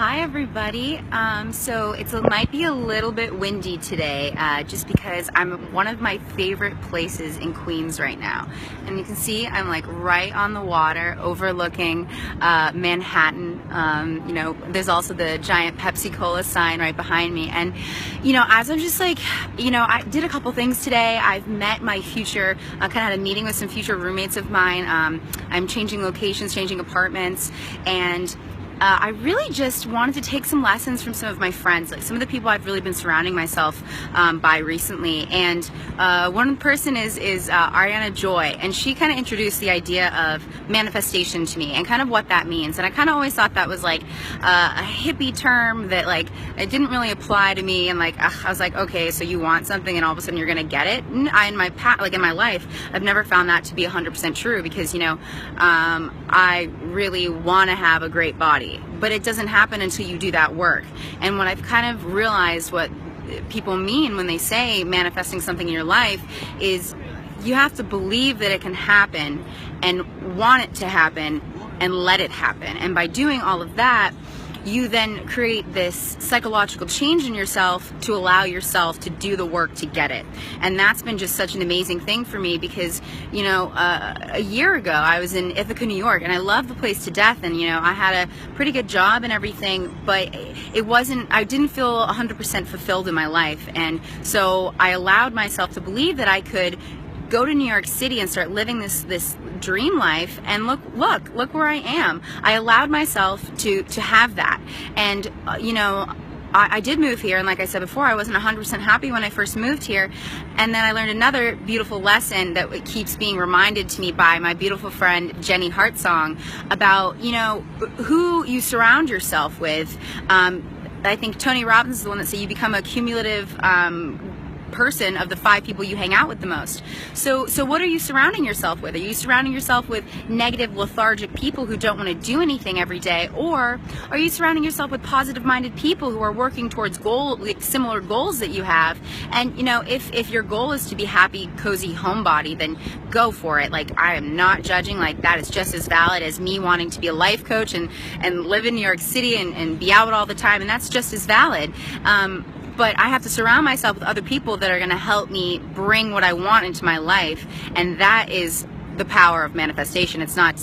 Hi everybody. It might be a little bit windy today, just because I'm at one of my favorite places in Queens right now, and you can see I'm like right on the water, overlooking Manhattan. There's also the giant Pepsi Cola sign right behind me, and as I'm just like, I did a couple things today. I've met my future, kind of had a meeting with some future roommates of mine. I'm changing locations, changing apartments, and I really just wanted to take some lessons from some of my friends, like some of the people I've really been surrounding myself by recently. And one person is Ariana Joy, and she kind of introduced the idea of manifestation to me and kind of what that means. And I kind of always thought that was like a hippie term that like it didn't really apply to me. And like I was like, okay, so you want something, and all of a sudden you're gonna get it. And in my life, I've never found that to be 100% true, because I really want to have a great body. But it doesn't happen until you do that work. And what I've kind of realized what people mean when they say manifesting something in your life is you have to believe that it can happen and want it to happen and let it happen. And by doing all of that, you then create this psychological change in yourself to allow yourself to do the work to get it. And that's been just such an amazing thing for me, because a year ago I was in Ithaca, New York, and I loved the place to death, and I had a pretty good job and everything, but I didn't feel 100% fulfilled in my life. And so I allowed myself to believe that I could go to New York City and start living this dream life, and look where I am. I allowed myself to have that. And I did move here, and like I said before, I wasn't 100% happy when I first moved here. And then I learned another beautiful lesson that keeps being reminded to me by my beautiful friend Jenny Hartsong about who you surround yourself with. I think Tony Robbins is the one that said you become a cumulative person of the 5 people you hang out with the most. So what are you surrounding yourself with? Are you surrounding yourself with negative, lethargic people who don't want to do anything every day? Or are you surrounding yourself with positive-minded people who are working towards similar goals that you have? And if your goal is to be happy, cozy homebody, then go for it. Like, I am not judging. Like, that is just as valid as me wanting to be a life coach and live in New York City and be out all the time, and that's just as valid. But I have to surround myself with other people that are going to help me bring what I want into my life, and that is the power of manifestation. It's not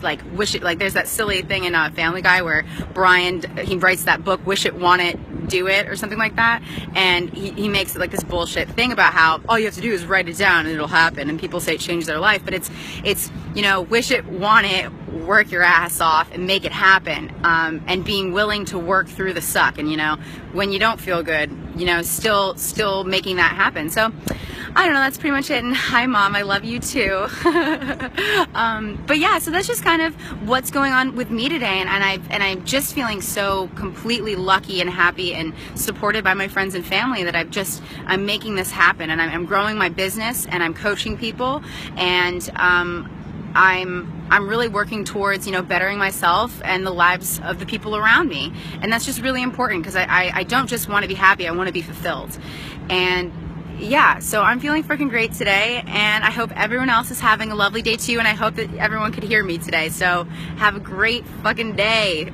like wish it. Like, there's that silly thing in Family Guy where Brian, he writes that book, Wish It, Want It, Do It, or something like that, and he makes it like this bullshit thing about how all you have to do is write it down and it'll happen, and people say it changed their life. But it's wish it, want it, work your ass off and make it happen, and being willing to work through the suck, and when you don't feel good, still making that happen. So I don't know, that's pretty much it. And hi Mom, I love you too. But yeah, so that's just kind of what's going on with me today, and I'm just feeling so completely lucky and happy and supported by my friends and family that I'm making this happen, and I'm growing my business, and I'm coaching people, and I'm really working towards bettering myself and the lives of the people around me. And that's just really important, because I don't just want to be happy, I want to be fulfilled. And yeah, so I'm feeling freaking great today, and I hope everyone else is having a lovely day too, and I hope that everyone could hear me today. So have a great fucking day.